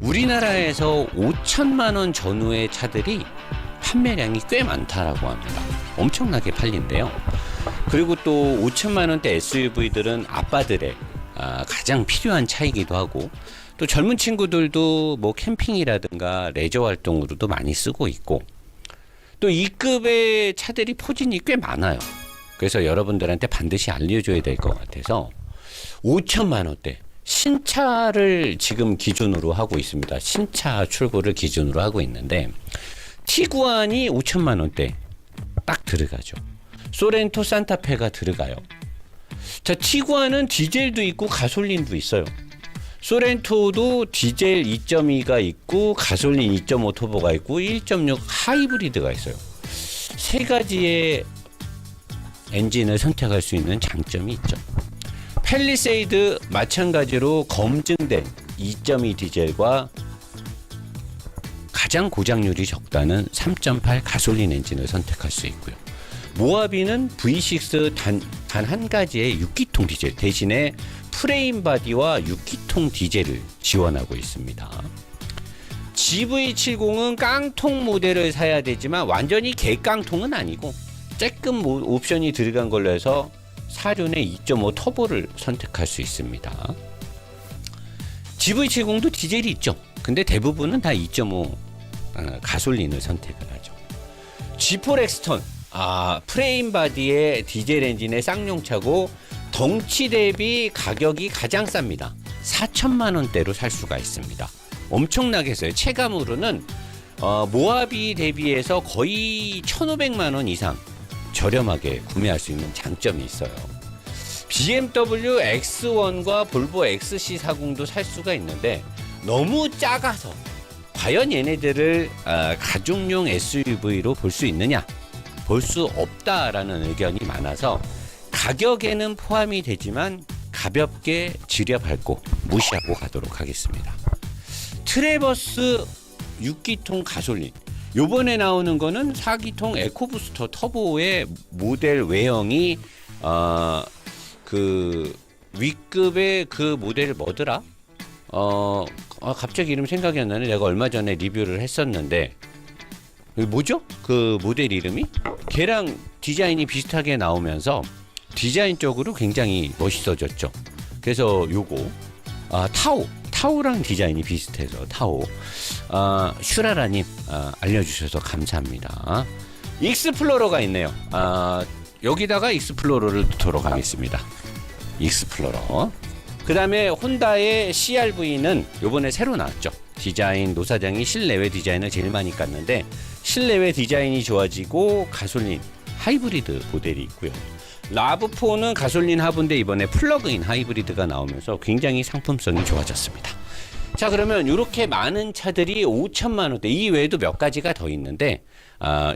우리나라에서 5천만 원 전후의 차들이 판매량이 꽤 많다라고 합니다. 엄청나게 팔린대요. 그리고 또 5천만 원대 SUV들은 아빠들의 가장 필요한 차이기도 하고, 또 젊은 친구들도 뭐 캠핑이라든가 레저 활동으로도 많이 쓰고 있고, 또 이 급의 차들이 포진이 꽤 많아요. 그래서 여러분들한테 반드시 알려줘야 될 것 같아서 5천만 원대 신차를 지금 기준으로 하고 있습니다. 신차 출고를 기준으로 하고 있는데, 티구안이 5천만 원대 딱 들어가죠. 소렌토 산타페가 들어가요. 자, 티구안은 디젤도 있고 가솔린도 있어요. 소렌토도 디젤 2.2가 있고 가솔린 2.5 터보가 있고 1.6 하이브리드가 있어요. 세 가지의 엔진을 선택할 수 있는 장점이 있죠. 팰리세이드 마찬가지로 검증된 2.2 디젤과 가장 고장률이 적다는 3.8 가솔린 엔진을 선택할 수 있고요. 모하비는 V6 단 한 가지의 6기통 디젤 대신에 프레임 바디와 6기통 디젤을 지원하고 있습니다. GV70은 깡통 모델을 사야 되지만 완전히 개깡통은 아니고 조금 옵션이 들어간 걸로 해서 사륜의 2.5 터보를 선택할 수 있습니다. GV70도 디젤이 있죠. 근데 대부분은 다 2.5 가솔린을 선택을 하죠. G4 엑스턴 프레임 바디의 디젤 엔진의 쌍용차고 덩치 대비 가격이 가장 쌉니다. 4천만 원대로 살 수가 있습니다. 엄청나게 써요. 체감으로는 모하비 대비해서 거의 1,500만 원 이상 저렴하게 구매할 수 있는 장점이 있어요. BMW X1과 볼보 XC40도 살 수가 있는데 너무 작아서 과연 얘네들을 가족용 SUV로 볼 수 있느냐? 볼 수 없다라는 의견이 많아서 가격에는 포함이 되지만 가볍게 지려밟고 무시하고 가도록 하겠습니다. 트래버스 6기통 가솔린, 요번에 나오는 거는 4기통 에코부스터 터보의 모델 외형이 그 위급의 그 모델 뭐더라? 갑자기 이름 생각이 안 나네. 내가 얼마 전에 리뷰를 했었는데 뭐죠? 그 모델 이름이? 걔랑 디자인이 비슷하게 나오면서 디자인적으로 굉장히 멋있어졌죠. 그래서 요거 타오랑 디자인이 비슷해서 타오. 슈라라님 알려주셔서 감사합니다. 익스플로러가 있네요. 여기다가 익스플로러를 넣도록 하겠습니다. 익스플로러. 그 다음에 혼다의 CRV는 요번에 새로 나왔죠. 디자인 노사장이 실내외 디자인을 제일 많이 깠는데 실내외 디자인이 좋아지고 가솔린 하이브리드 모델이 있고요. 라브4는 가솔린 하부인데 이번에 플러그인 하이브리드가 나오면서 굉장히 상품성이 좋아졌습니다. 자, 그러면 이렇게 많은 차들이 5천만 원대, 이 외에도 몇 가지가 더 있는데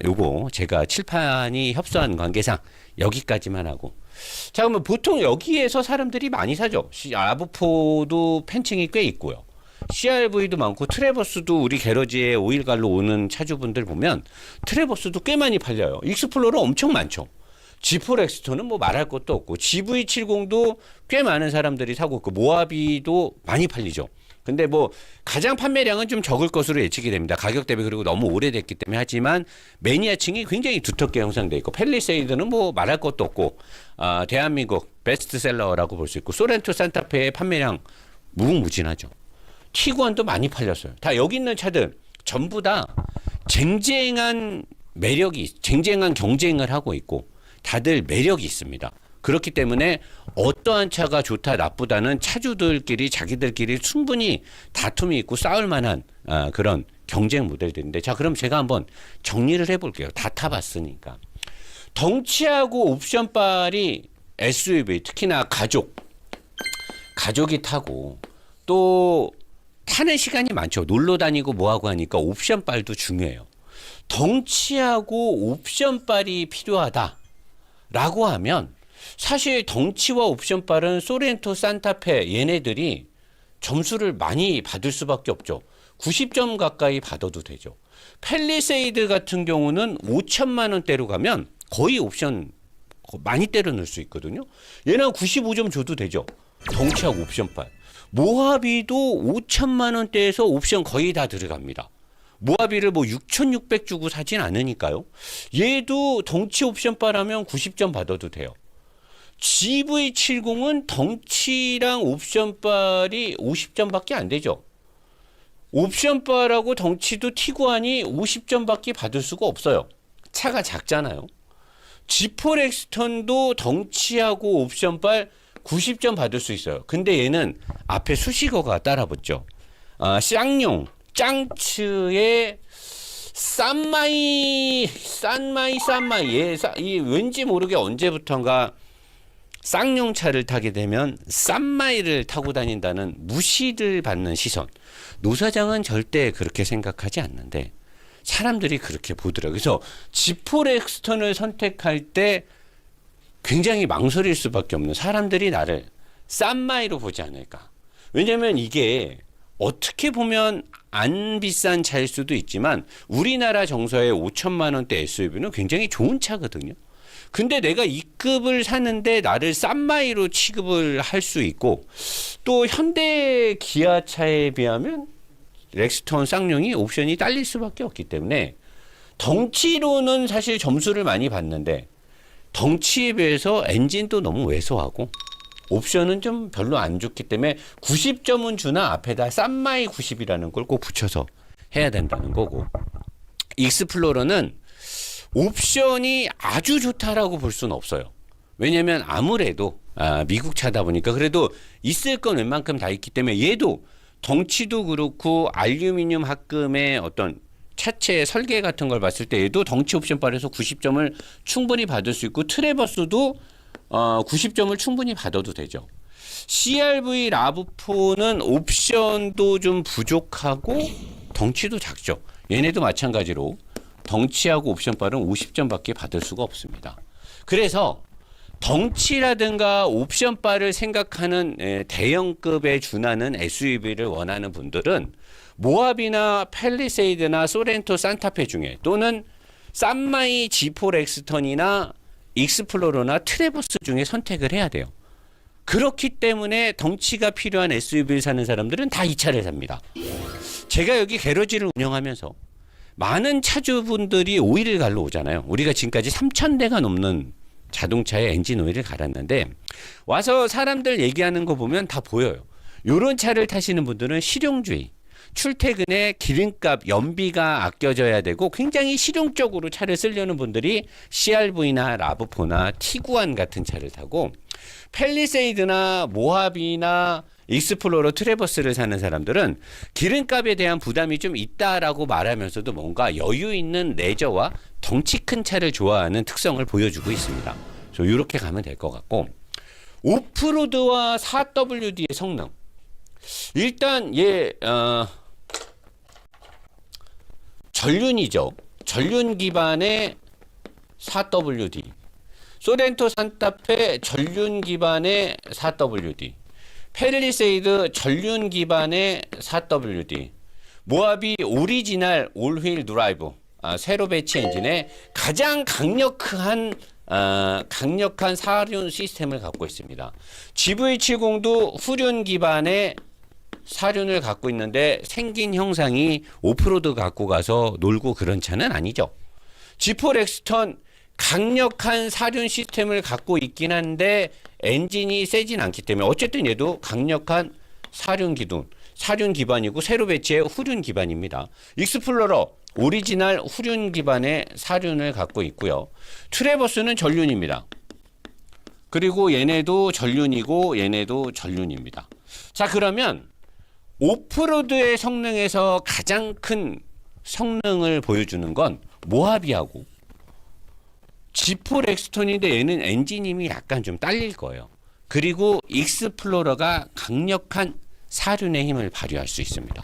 요거 제가 칠판이 협소한 관계상 여기까지만 하고, 자, 그러면 보통 여기에서 사람들이 많이 사죠. 라브4도 팬층이 꽤 있고요. CRV도 많고 트래버스도 우리 게러지에 오일갈로 오는 차주분들 보면 트래버스도 꽤 많이 팔려요. 익스플로러 엄청 많죠. G4 엑스턴은 뭐 말할 것도 없고 GV70도 꽤 많은 사람들이 사고 있고 모하비도 많이 팔리죠. 근데 뭐 가장 판매량은 좀 적을 것으로 예측이 됩니다. 가격 대비 그리고 너무 오래됐기 때문에. 하지만 매니아층이 굉장히 두텁게 형성돼 있고 팰리세이드는 뭐 말할 것도 없고 대한민국 베스트셀러라고 볼 수 있고 소렌토 산타페의 판매량 무궁무진하죠. 티구안도 많이 팔렸어요. 다 여기 있는 차들 전부 다 쟁쟁한 경쟁을 하고 있고 다들 매력이 있습니다. 그렇기 때문에 어떠한 차가 좋다 나쁘다는 차주들끼리 자기들끼리 충분히 다툼이 있고 싸울 만한 그런 경쟁 모델들인데, 자, 그럼 제가 한번 정리를 해볼게요. 다 타봤으니까. 덩치하고 옵션빨이 SUV, 특히나 가족이 타고 또 타는 시간이 많죠. 놀러 다니고 뭐하고 하니까 옵션빨도 중요해요. 덩치하고 옵션빨이 필요하다라고 하면 사실 덩치와 옵션빨은 소렌토 산타페 얘네들이 점수를 많이 받을 수밖에 없죠. 90점 가까이 받아도 되죠. 팰리세이드 같은 경우는 5천만 원대로 가면 거의 옵션 많이 때려 넣을 수 있거든요. 얘는 95점 줘도 되죠. 덩치하고 옵션빨. 모하비도 5천만 원대에서 옵션 거의 다 들어갑니다. 모하비를 뭐 6,600 주고 사진 않으니까요. 얘도 덩치 옵션바라면 90점 받아도 돼요. GV70은 덩치랑 옵션바이 50점밖에 안 되죠. 옵션바라고 덩치도 티구안이 50점밖에 받을 수가 없어요. 차가 작잖아요. G4 엑스턴도 덩치하고 옵션바 90점 받을 수 있어요. 근데 얘는 앞에 수식어가 따라붙죠. 쌍용, 짱츠의 싼마이. 이 왠지 모르게 언제부턴가 쌍용차를 타게 되면 싼마이를 타고 다닌다는 무시를 받는 시선. 노사장은 절대 그렇게 생각하지 않는데 사람들이 그렇게 보더라고요. 그래서 G4 엑스턴을 선택할 때 굉장히 망설일 수밖에 없는, 사람들이 나를 싼마이로 보지 않을까. 왜냐면 이게 어떻게 보면 안 비싼 차일 수도 있지만 우리나라 정서의 5천만 원대 SUV는 굉장히 좋은 차거든요. 근데 내가 이 급을 사는데 나를 싼마이로 취급을 할 수 있고, 또 현대 기아차에 비하면 렉스턴 쌍용이 옵션이 딸릴 수밖에 없기 때문에 덩치로는 사실 점수를 많이 받는데 덩치에 비해서 엔진도 너무 왜소하고 옵션은 좀 별로 안 좋기 때문에 90점은 주나 앞에다 싼마이 90이라는 걸 꼭 붙여서 해야 된다는 거고, 익스플로러는 옵션이 아주 좋다라고 볼 수는 없어요. 왜냐면 아무래도 미국 차다 보니까 그래도 있을 건 웬만큼 다 있기 때문에 얘도 덩치도 그렇고 알루미늄 합금의 어떤 차체 설계 같은 걸 봤을 때 얘도 덩치 옵션 바에서 90점을 충분히 받을 수 있고, 트레버스도 90점을 충분히 받아도 되죠. CR-V 라브4는 옵션도 좀 부족하고 덩치도 작죠. 얘네도 마찬가지로 덩치하고 옵션바는 50점밖에 받을 수가 없습니다. 그래서 덩치라든가 옵션바를 생각하는 대형급에 준하는 SUV를 원하는 분들은 모하비나 팰리세이드나 소렌토 산타페 중에, 또는 싼마이 G4 엑스턴이나 익스플로러나 트래버스 중에 선택을 해야 돼요. 그렇기 때문에 덩치가 필요한 SUV를 사는 사람들은 다 이 차를 삽니다. 제가 여기 게러지를 운영하면서 많은 차주분들이 오일을 갈러 오잖아요. 우리가 지금까지 3,000대가 넘는 자동차에 엔진 오일을 갈았는데 와서 사람들 얘기하는 거 보면 다 보여요. 요런 차를 타시는 분들은 실용주의, 출퇴근에 기름값, 연비가 아껴져야 되고 굉장히 실용적으로 차를 쓰려는 분들이 CR-V나 라브4나 티구안 같은 차를 타고, 팰리세이드나 모하비나 익스플로러 트래버스를 사는 사람들은 기름값에 대한 부담이 좀 있다라고 말하면서도 뭔가 여유 있는 레저와 덩치 큰 차를 좋아하는 특성을 보여주고 있습니다. 그래서 이렇게 가면 될 것 같고, 오프로드와 4WD의 성능. 일단 전륜이죠. 전륜 기반의 4WD. 소렌토 산타페 전륜 기반의 4WD. 팰리세이드 전륜 기반의 4WD. 모하비 오리지널 올휠 드라이브, 세로 배치 엔진의 가장 강력한 사륜 시스템을 갖고 있습니다. GV70도 후륜 기반의 사륜을 갖고 있는데 생긴 형상이 오프로드 갖고 가서 놀고 그런 차는 아니죠. G4 엑스턴 강력한 사륜 시스템을 갖고 있긴 한데 엔진이 세진 않기 때문에 어쨌든 얘도 강력한 사륜 기반이고 세로 배치의 후륜 기반입니다. 익스플로러 오리지널 후륜 기반의 사륜을 갖고 있고요. 트래버스는 전륜입니다. 그리고 얘네도 전륜이고 얘네도 전륜입니다. 자, 그러면 오프로드의 성능에서 가장 큰 성능을 보여주는 건 모하비하고 G4 엑스턴인데 얘는 엔진임이 약간 좀 딸릴 거예요. 그리고 익스플로러가 강력한 사륜의 힘을 발휘할 수 있습니다.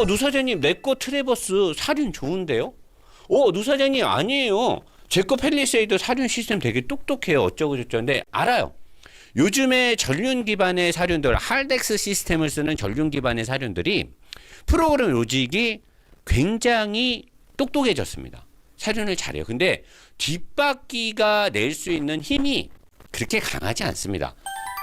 노 사장님, 내 거 트래버스 사륜 좋은데요? 노 사장님, 아니에요. 제 거 팰리세이드 사륜 시스템 되게 똑똑해요. 어쩌고 저쩌는데 알아요. 요즘에 전륜 기반의 사륜들, 할덱스 시스템을 쓰는 전륜 기반의 사륜들이 프로그램 로직이 굉장히 똑똑해졌습니다. 사륜을 잘해요. 근데 뒷바퀴가 낼 수 있는 힘이 그렇게 강하지 않습니다.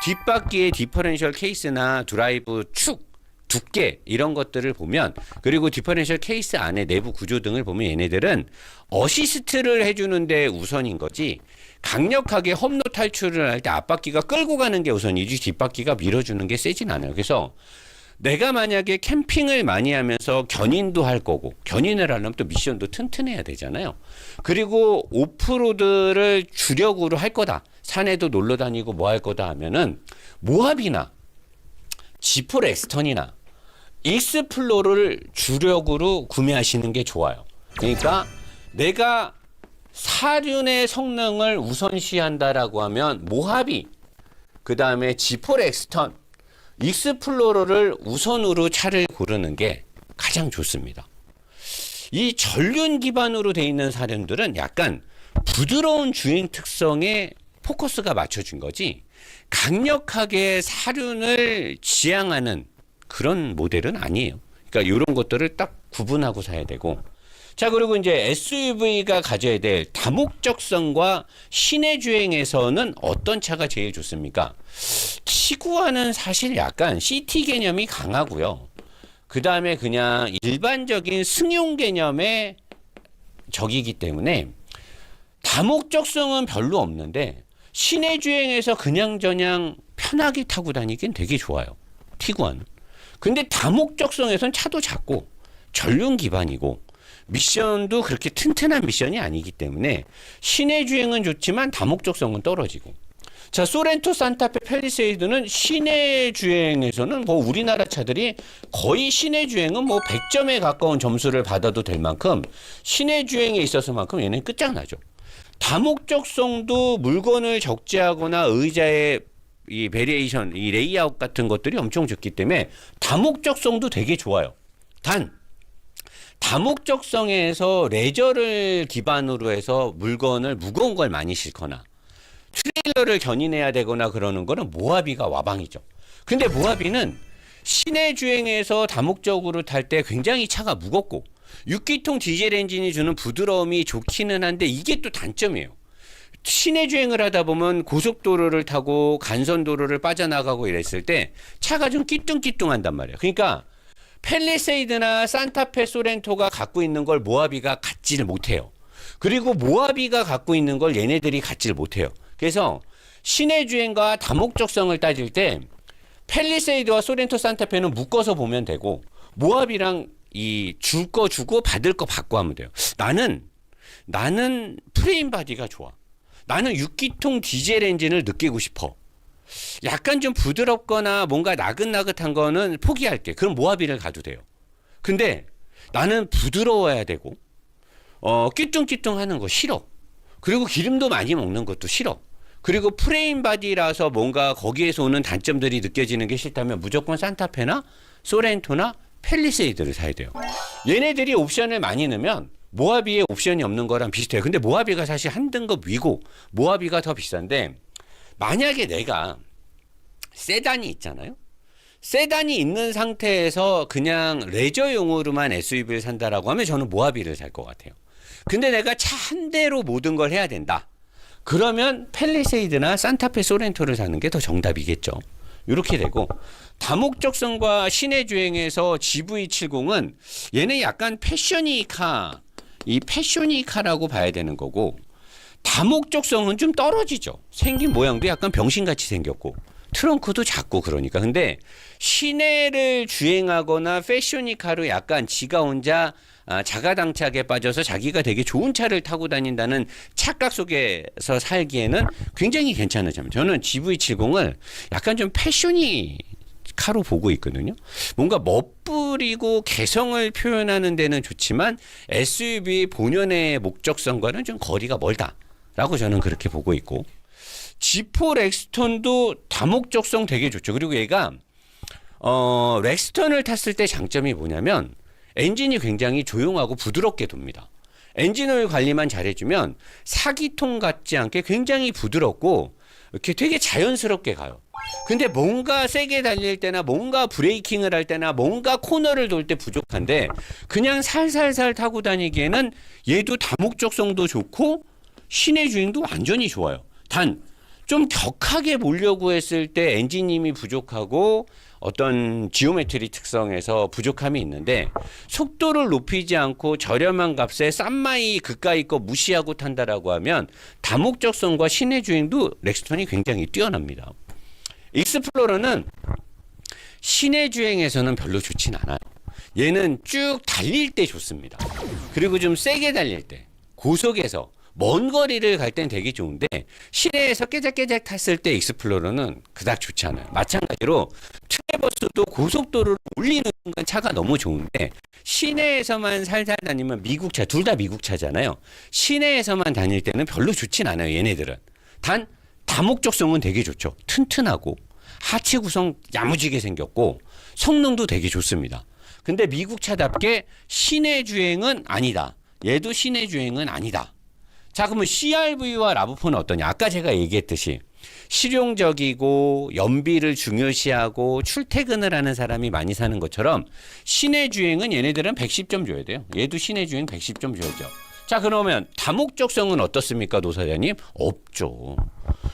뒷바퀴의 디퍼런셜 케이스나 드라이브 축 두께 이런 것들을 보면, 그리고 디퍼런셜 케이스 안에 내부 구조 등을 보면 얘네들은 어시스트를 해주는데 우선인 거지 강력하게 험로 탈출을 할 때 앞바퀴가 끌고 가는 게 우선이지 뒷바퀴가 밀어주는 게 세진 않아요. 그래서 내가 만약에 캠핑을 많이 하면서 견인도 할 거고, 견인을 하려면 또 미션도 튼튼해야 되잖아요. 그리고 오프로드를 주력으로 할 거다, 산에도 놀러 다니고 뭐 할 거다 하면은 모하비나 지폴 엑스턴이나 익스플로러를 주력으로 구매하시는 게 좋아요. 그러니까 내가 사륜의 성능을 우선시한다라고 하면 모하비, 그 다음에 지폴 엑스턴, 익스플로러를 우선으로 차를 고르는 게 가장 좋습니다. 이 전륜 기반으로 돼 있는 사륜들은 약간 부드러운 주행 특성에 포커스가 맞춰진 거지 강력하게 사륜을 지향하는 그런 모델은 아니에요. 그러니까 이런 것들을 딱 구분하고 사야 되고, 자, 그리고 이제 SUV가 가져야 될 다목적성과 시내 주행에서는 어떤 차가 제일 좋습니까? 티구안은 사실 약간 시티 개념이 강하고요. 그 다음에 그냥 일반적인 승용 개념의 적이기 때문에 다목적성은 별로 없는데 시내 주행에서 그냥저냥 편하게 타고 다니긴 되게 좋아요, 티구안은. 근데 다목적성에선 차도 작고 전륜 기반이고 미션도 그렇게 튼튼한 미션이 아니기 때문에 시내 주행은 좋지만 다목적성은 떨어지고, 자, 소렌토 산타페 팰리세이드는 시내 주행에서는 뭐 우리나라 차들이 거의 시내 주행은 뭐 100점에 가까운 점수를 받아도 될 만큼 시내 주행에 있어서만큼 얘는 끝장나죠. 다목적성도 물건을 적재하거나 의자의 이 베리에이션, 이 레이아웃 같은 것들이 엄청 좋기 때문에 다목적성도 되게 좋아요. 단 다목적성에서 레저를 기반으로 해서 물건을 무거운 걸 많이 싣거나 트레일러를 견인해야 되거나 그러는 거는 모하비가 와방이죠. 근데 모하비는 시내 주행에서 다목적으로 탈 때 굉장히 차가 무겁고 6기통 디젤 엔진이 주는 부드러움이 좋기는 한데 이게 또 단점이에요. 시내 주행을 하다 보면 고속도로를 타고 간선도로를 빠져나가고 이랬을 때 차가 좀 끼뚱끼뚱한단 말이에요. 그러니까 팰리세이드나 산타페 소렌토가 갖고 있는 걸 모하비가 갖지를 못해요. 그리고 모하비가 갖고 있는 걸 얘네들이 갖지를 못해요. 그래서 시내 주행과 다목적성을 따질 때 팰리세이드와 소렌토 산타페는 묶어서 보면 되고, 모하비랑 이 줄 거 주고 받을 거 받고 하면 돼요. 나는 프레임 바디가 좋아. 나는 6기통 디젤 엔진을 느끼고 싶어. 약간 좀 부드럽거나 뭔가 나긋나긋한 거는 포기할게. 그럼 모하비를 가도 돼요. 근데 나는 부드러워야 되고 끼뚱끼뚱하는 거 싫어. 그리고 기름도 많이 먹는 것도 싫어. 그리고 프레임 바디라서 뭔가 거기에서 오는 단점들이 느껴지는 게 싫다면 무조건 산타페나 소렌토나 팰리세이드를 사야 돼요. 얘네들이 옵션을 많이 넣으면 모하비에 옵션이 없는 거랑 비슷해요. 근데 모하비가 사실 한 등급 위고 모하비가 더 비싼데, 만약에 내가 세단이 있잖아요. 세단이 있는 상태에서 그냥 레저용으로만 SUV를 산다라고 하면 저는 모하비를 살 것 같아요. 근데 내가 차 한 대로 모든 걸 해야 된다. 그러면 팰리세이드나 산타페 소렌토를 사는 게 더 정답이겠죠. 이렇게 되고, 다목적성과 시내 주행에서 GV70은 얘는 약간 패셔니카, 이 패셔니카라고 봐야 되는 거고, 다목적성은 좀 떨어지죠. 생긴 모양도 약간 병신같이 생겼고 트렁크도 작고 그러니까. 근데 시내를 주행하거나 패셔니카로 약간 지가 혼자 자가당착에 빠져서 자기가 되게 좋은 차를 타고 다닌다는 착각 속에서 살기에는 굉장히 괜찮은 차입니다. 저는 GV70을 약간 좀 패셔니카로 보고 있거든요. 뭔가 멋부리고 개성을 표현하는 데는 좋지만 SUV 본연의 목적성과는 좀 거리가 멀다라고 저는 그렇게 보고 있고, G4 렉스턴도 다목적성 되게 좋죠. 그리고 얘가 렉스턴을 탔을 때 장점이 뭐냐면 엔진이 굉장히 조용하고 부드럽게 돕니다. 엔진오일 관리만 잘해주면 4기통 같지 않게 굉장히 부드럽고 이렇게 되게 자연스럽게 가요. 근데 뭔가 세게 달릴 때나 뭔가 브레이킹을 할 때나 뭔가 코너를 돌 때 부족한데 그냥 살살살 타고 다니기에는 얘도 다목적성도 좋고 시내 주행도 완전히 좋아요. 단 좀 격하게 몰려고 했을 때 엔진 힘이 부족하고 어떤 지오메트리 특성에서 부족함이 있는데 속도를 높이지 않고 저렴한 값에 싼 마이 그까이 거 무시하고 탄다라고 하면 다목적성과 시내 주행도 렉스턴이 굉장히 뛰어납니다. 익스플로러는 시내 주행에서는 별로 좋진 않아요. 얘는 쭉 달릴 때 좋습니다. 그리고 좀 세게 달릴 때 고속에서 먼 거리를 갈 땐 되게 좋은데 시내에서 깨작깨작 탔을 때 익스플로러는 그닥 좋지 않아요. 마찬가지로 트래버스도 고속도로를 올리는 순간 차가 너무 좋은데 시내에서만 살살 다니면 미국 차, 둘 다 미국 차잖아요. 시내에서만 다닐 때는 별로 좋진 않아요. 얘네들은. 단 다목적성은 되게 좋죠. 튼튼하고 하체 구성 야무지게 생겼고 성능도 되게 좋습니다. 근데 미국 차답게 시내 주행은 아니다. 얘도 시내 주행은 아니다. 자, 그러면 CR-V와 라브4는 어떠냐? 아까 제가 얘기했듯이 실용적이고 연비를 중요시하고 출퇴근을 하는 사람이 많이 사는 것처럼 시내 주행은 얘네들은 110점 줘야 돼요. 얘도 시내 주행 110점 줘야죠. 자, 그러면 다목적성은 어떻습니까, 노사장님? 없죠.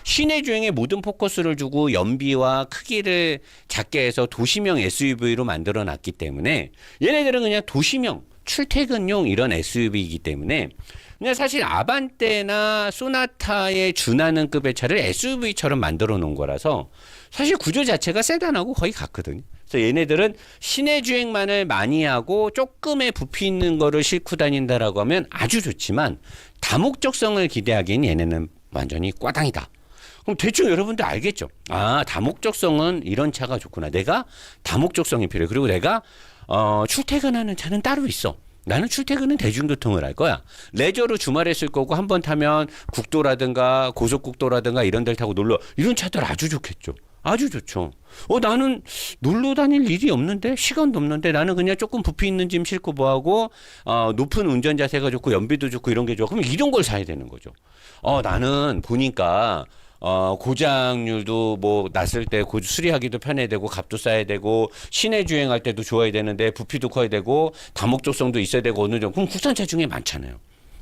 시내 주행에 모든 포커스를 두고 연비와 크기를 작게 해서 도시명 SUV로 만들어 놨기 때문에 얘네들은 그냥 도시명 출퇴근용 이런 SUV이기 때문에 그냥 사실 아반떼나 소나타에 준하는 급의 차를 SUV처럼 만들어 놓은 거라서 사실 구조 자체가 세단하고 거의 같거든요. 그래서 얘네들은 시내 주행만을 많이 하고 조금의 부피 있는 거를 싣고 다닌다라고 하면 아주 좋지만 다목적성을 기대하기엔 얘네는 완전히 꽈당이다. 그럼 대충 여러분들 알겠죠? 아, 다목적성은 이런 차가 좋구나. 내가 다목적성이 필요해. 그리고 내가 출퇴근하는 차는 따로 있어. 나는 출퇴근은 대중교통을 할 거야. 레저로 주말에 쓸 거고 한 번 타면 국도라든가 고속국도라든가 이런 데를 타고 놀러. 이런 차들 아주 좋겠죠. 아주 좋죠. 나는 놀러 다닐 일이 없는데 시간도 없는데 나는 그냥 조금 부피 있는 짐 싣고 뭐하고 높은 운전 자세가 좋고 연비도 좋고 이런 게 좋아. 그럼 이런 걸 사야 되는 거죠. 나는 보니까 고장률도 뭐 났을 때 수리하기도 편해야 되고 값도 싸야 되고 시내 주행할 때도 좋아야 되는데 부피도 커야 되고 다목적성도 있어야 되고 어느 정도. 그럼 국산차 중에 많잖아요.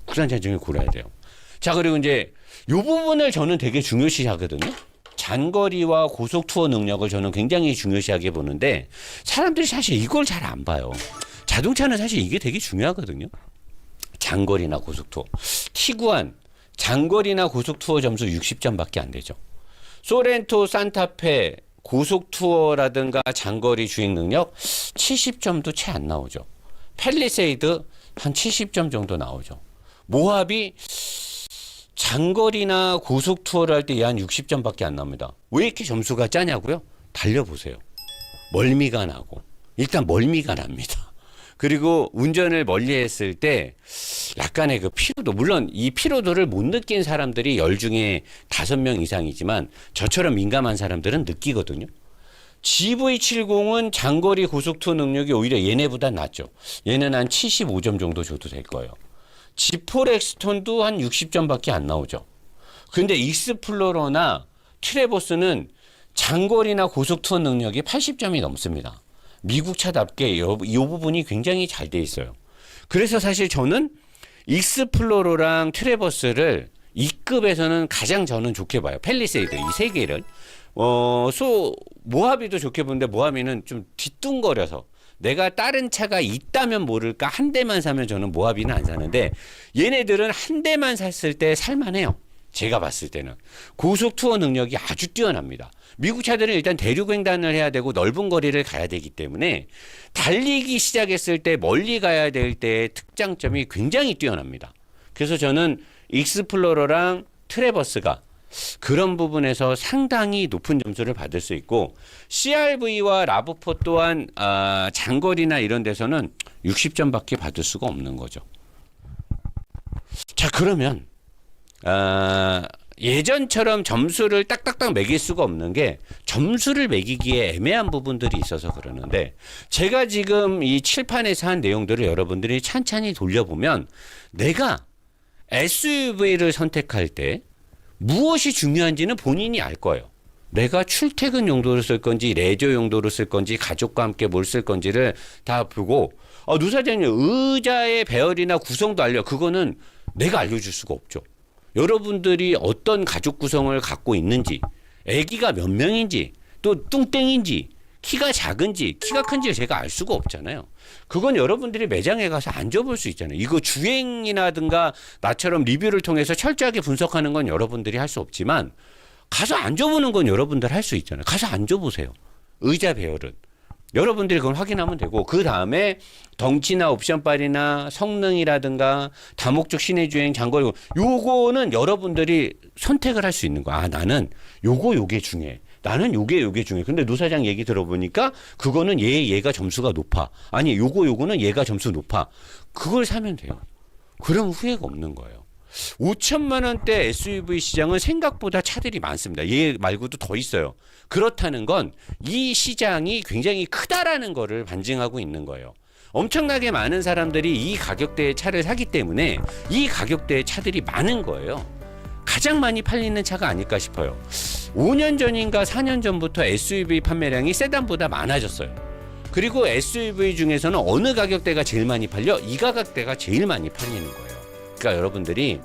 국산차 중에 골라야 돼요. 자, 그리고 이제 요 부분을 저는 되게 중요시 하거든요. 장거리와 고속 투어 능력을 저는 굉장히 중요시하게 보는데 사람들이 사실 이걸 잘 안 봐요. 자동차는 사실 이게 되게 중요하거든요. 장거리나 고속 투어. 티구안 장거리나 고속 투어 점수 60점밖에 안 되죠. 소렌토, 산타페 고속 투어라든가 장거리 주행 능력 70점도 채 안 나오죠. 팰리세이드 한 70점 정도 나오죠. 모하비 장거리나 고속 투어를 할 때 한 60점밖에 안 나옵니다. 왜 이렇게 점수가 짜냐고요? 달려보세요. 멀미가 나고 일단 멀미가 납니다. 그리고 운전을 멀리 했을 때 약간의 그 피로도, 물론 이 피로도를 못 느낀 사람들이 10 중에 5명 이상이지만 저처럼 민감한 사람들은 느끼거든요. GV70은 장거리 고속투어 능력이 오히려 얘네보다 낫죠. 얘는 한 75점 정도 줘도 될 거예요. G4 렉스톤도 한 60점밖에 안 나오죠. 근데 익스플로러나 트래버스는 장거리나 고속투어 능력이 80점이 넘습니다. 미국 차답게 이 부분이 굉장히 잘 돼 있어요. 그래서 사실 저는 익스플로러랑 트래버스를 2급에서는 가장 저는 좋게 봐요. 팰리세이드 이 세 개를 모하비도 좋게 보는데 모하비는 좀 뒤뚱거려서 내가 다른 차가 있다면 모를까 한 대만 사면 저는 모하비는 안 사는데 얘네들은 한 대만 샀을 때 살만해요. 제가 봤을 때는 고속 투어 능력이 아주 뛰어납니다. 미국 차들은 일단 대륙횡단을 해야 되고 넓은 거리를 가야 되기 때문에 달리기 시작했을 때 멀리 가야 될 때의 특장점이 굉장히 뛰어납니다. 그래서 저는 익스플로러랑 트래버스가 그런 부분에서 상당히 높은 점수를 받을 수 있고 CR-V와 라브4 또한 장거리나 이런 데서는 60점밖에 받을 수가 없는 거죠. 자, 그러면 예전처럼 점수를 딱딱딱 매길 수가 없는 게 점수를 매기기에 애매한 부분들이 있어서 그러는데 제가 지금 이 칠판에서 한 내용들을 여러분들이 찬찬히 돌려보면 내가 SUV를 선택할 때 무엇이 중요한지는 본인이 알 거예요. 내가 출퇴근 용도로 쓸 건지 레저 용도로 쓸 건지 가족과 함께 뭘 쓸 건지를 다 보고 노 사장님 의자의 배열이나 구성도 알려. 그거는 내가 알려줄 수가 없죠. 여러분들이 어떤 가족 구성을 갖고 있는지, 아기가 몇 명인지, 또 뚱땡인지, 키가 작은지, 키가 큰지 제가 알 수가 없잖아요. 그건 여러분들이 매장에 가서 앉아볼 수 있잖아요. 이거 주행이라든가 나처럼 리뷰를 통해서 철저하게 분석하는 건 여러분들이 할 수 없지만 가서 앉아보는 건 여러분들 할 수 있잖아요. 가서 앉아보세요. 의자 배열은. 여러분들이 그걸 확인하면 되고, 그 다음에 덩치나 옵션빨이나 성능이라든가 다목적 시내주행, 장거리, 요거는 여러분들이 선택을 할 수 있는 거야. 아, 나는 요게 중요해. 나는 요게 중요해. 근데 노 사장 얘기 들어보니까 그거는 얘가 점수가 높아. 아니, 요거는 얘가 점수 높아. 그걸 사면 돼요. 그럼 후회가 없는 거예요. 5천만 원대 SUV 시장은 생각보다 차들이 많습니다. 얘 말고도 더 있어요. 그렇다는 건 이 시장이 굉장히 크다라는 거를 반증하고 있는 거예요. 엄청나게 많은 사람들이 이 가격대의 차를 사기 때문에 이 가격대의 차들이 많은 거예요. 가장 많이 팔리는 차가 아닐까 싶어요. 5년 전인가 4년 전부터 SUV 판매량이 세단보다 많아졌어요. 그리고 SUV 중에서는 어느 가격대가 제일 많이 팔려? 이 가격대가 제일 많이 팔리는 거예요. 그러니까 여러분들이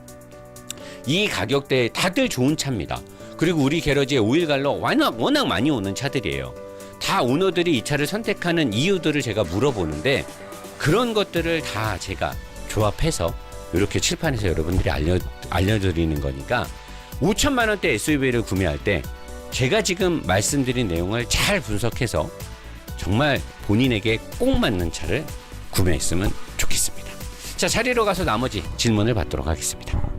이 가격대에 다들 좋은 차입니다. 그리고 우리 게러지에 오일갈로 워낙 많이 오는 차들이에요. 다 오너들이 이 차를 선택하는 이유들을 제가 물어보는데 그런 것들을 다 제가 조합해서 이렇게 칠판에서 여러분들이 알려드리는 거니까 5천만 원대 SUV를 구매할 때 제가 지금 말씀드린 내용을 잘 분석해서 정말 본인에게 꼭 맞는 차를 구매했으면 좋겠습니다. 자, 자리로 가서 나머지 질문을 받도록 하겠습니다.